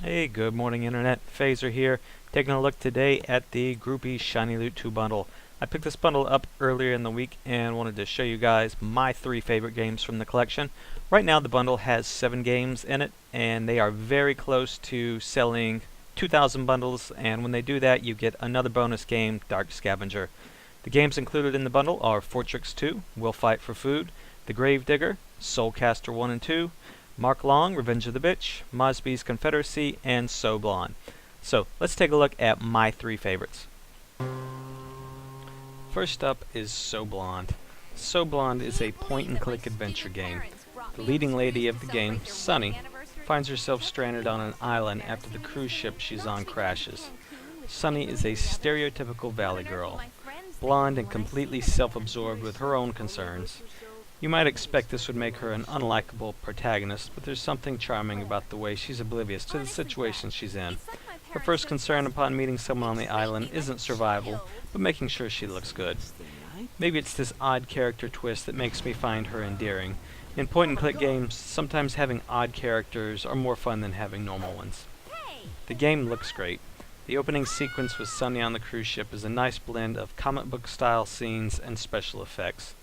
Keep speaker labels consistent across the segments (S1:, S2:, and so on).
S1: Hey, good morning Internet. Phaser here, taking a look today at the Groupees Shiny Loot Bundle. I picked this bundle up earlier in the week and wanted to show you guys my 3 favorite games from the collection. Right now the bundle has 7 games in it, and they are very close to selling 2,000 bundles, and when they do that you get another bonus game, Dark Scavenger. The games included in the bundle are Fortrix 2, We'll Fight for Food, The Grave Digger, Soulcaster 1 and 2, Mark Long, Revenge of the Bitch, Mosby's Confederacy, and So Blonde. So, let's take a look at my 3 favorites. First up is So Blonde. So Blonde is a point-and-click adventure game. The leading lady of the game, Sunny, finds herself stranded on an island after the cruise ship she's on crashes. Sunny is a stereotypical valley girl, blonde and completely self-absorbed with her own concerns. You might expect this would make her an unlikable protagonist, but there's something charming about the way she's oblivious to the situation she's in. Her first concern upon meeting someone on the island isn't survival, but making sure she looks good. Maybe it's this odd character twist that makes me find her endearing. In point-and-click games, sometimes having odd characters are more fun than having normal ones. The game looks great. The opening sequence with Sunny on the cruise ship is a nice blend of comic book style scenes and special effects.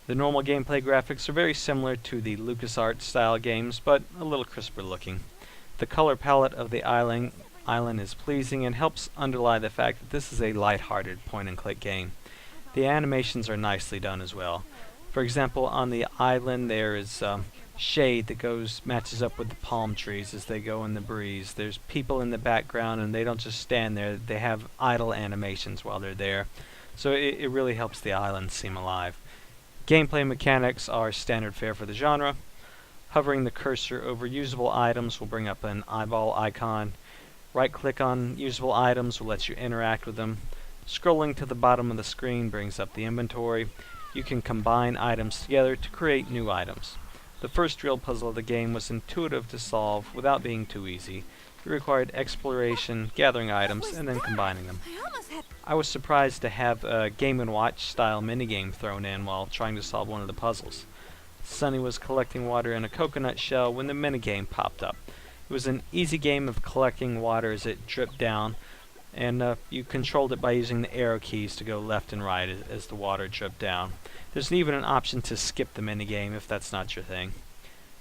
S1: The normal gameplay graphics are very similar to the LucasArts style games, but a little crisper looking. The color palette of the island is pleasing and helps underlie the fact that this is a light-hearted point-and-click game. The animations are nicely done as well. For example, on the island there is shade that matches up with the palm trees as they go in the breeze. There's people in the background and they don't just stand there, they have idle animations while they're there. So it really helps the island seem alive. Gameplay mechanics are standard fare for the genre. Hovering the cursor over usable items will bring up an eyeball icon. Right-click on usable items will let you interact with them. Scrolling to the bottom of the screen brings up the inventory. You can combine items together to create new items. The first real puzzle of the game was intuitive to solve without being too easy. It required exploration, gathering items, and then combining them. I was surprised to have a Game & Watch style minigame thrown in while trying to solve one of the puzzles. Sunny was collecting water in a coconut shell when the minigame popped up. It was an easy game of collecting water as it dripped down, and you controlled it by using the arrow keys to go left and right as the water dripped down. There's even an option to skip the minigame if that's not your thing.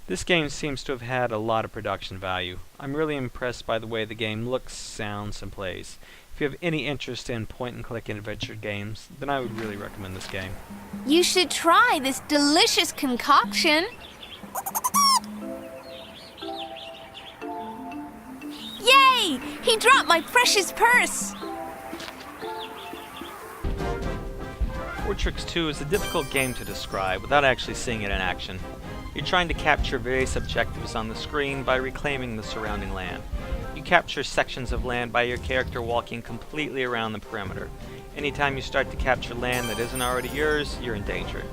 S1: This game seems to have had a lot of production value. I'm really impressed by the way the game looks, sounds, and plays. If you have any interest in point-and-click adventure games, then I would really recommend this game.
S2: You should try this delicious concoction. Yay! He dropped my precious purse!
S1: Fortrix 2 is a difficult game to describe without actually seeing it in action. You're trying to capture various objectives on the screen by reclaiming the surrounding land. You capture sections of land by your character walking completely around the perimeter. Anytime you start to capture land that isn't already yours, you're in danger.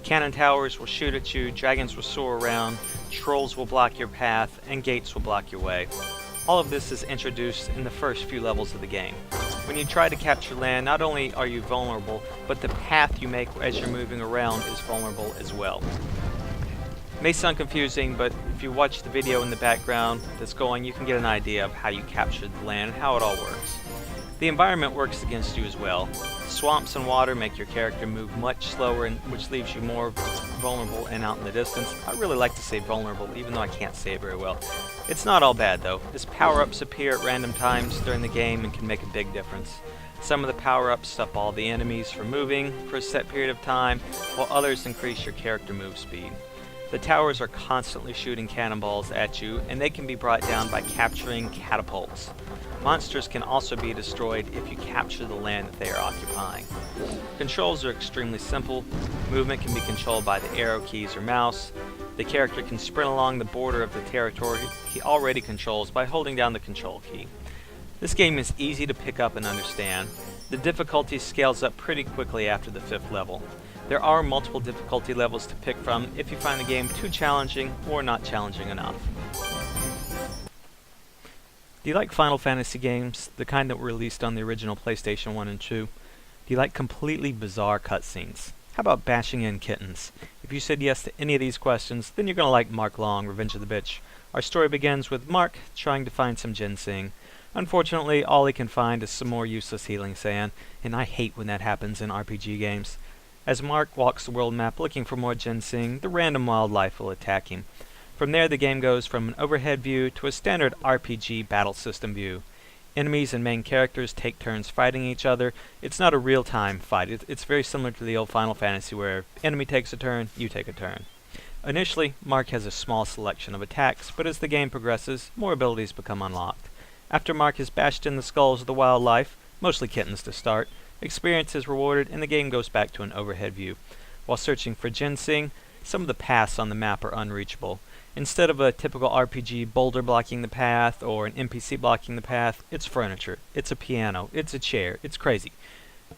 S1: Cannon towers will shoot at you, dragons will soar around, trolls will block your path, and gates will block your way. All of this is introduced in the first few levels of the game. When you try to capture land, not only are you vulnerable, but the path you make as you're moving around is vulnerable as well. It may sound confusing, but if you watch the video in the background that's going, you can get an idea of how you capture the land and how it all works. The environment works against you as well. Swamps and water make your character move much slower, which leaves you more vulnerable and out in the distance. I really like to say vulnerable, even though I can't say it very well. It's not all bad though, as power-ups appear at random times during the game and can make a big difference. Some of the power-ups stop all the enemies from moving for a set period of time, while others increase your character move speed. The towers are constantly shooting cannonballs at you, and they can be brought down by capturing catapults. Monsters can also be destroyed if you capture the land that they are occupying. Controls are extremely simple. Movement can be controlled by the arrow keys or mouse. The character can sprint along the border of the territory he already controls by holding down the control key. This game is easy to pick up and understand. The difficulty scales up pretty quickly after the 5th level. There are multiple difficulty levels to pick from if you find the game too challenging or not challenging enough. Do you like Final Fantasy games, the kind that were released on the original PlayStation 1 and 2? Do you like completely bizarre cutscenes? How about bashing in kittens? If you said yes to any of these questions, then you're going to like Mark Long, Revenge of the Bitch, Our story begins with Mark trying to find some ginseng. Unfortunately, all he can find is some more useless healing sand, and I hate when that happens in RPG games. As Mark walks the world map looking for more ginseng, the random wildlife will attack him. From there, the game goes from an overhead view to a standard RPG battle system view. Enemies and main characters take turns fighting each other. It's not a real-time fight. It's very similar to the old Final Fantasy where enemy takes a turn, you take a turn. Initially, Mark has a small selection of attacks, but as the game progresses, more abilities become unlocked. After Mark has bashed in the skulls of the wildlife, mostly kittens to start, experience is rewarded and the game goes back to an overhead view. While searching for ginseng, some of the paths on the map are unreachable. Instead of a typical RPG boulder blocking the path or an NPC blocking the path, it's furniture, it's a piano, it's a chair, it's crazy.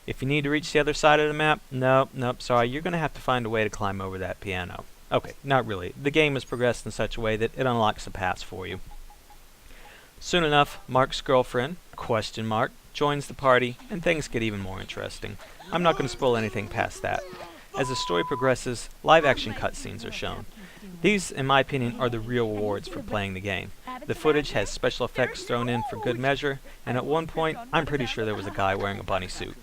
S1: If you need to reach the other side of the map, nope, sorry, you're going to have to find a way to climb over that piano. Okay, not really. The game has progressed in such a way that it unlocks the paths for you. Soon enough, Mark's girlfriend, joins the party, and things get even more interesting. I'm not going to spoil anything past that. As the story progresses, live-action cutscenes are shown. These, in my opinion, are the real rewards for playing the game. The footage has special effects thrown in for good measure, and at one point, I'm pretty sure there was a guy wearing a bunny suit.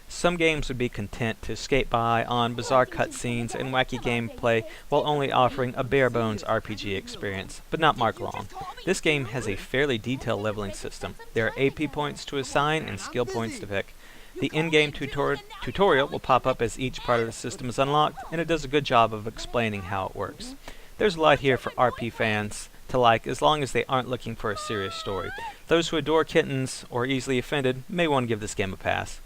S1: Some games would be content to skate by on bizarre cutscenes and wacky gameplay while only offering a bare-bones RPG experience, but not Mark Long. This game has a fairly detailed leveling system. There are AP points to assign and skill points to pick. The in-game tutorial will pop up as each part of the system is unlocked, and it does a good job of explaining how it works. There's a lot here for RP fans to like as long as they aren't looking for a serious story. Those who adore kittens or are easily offended may want to give this game a pass.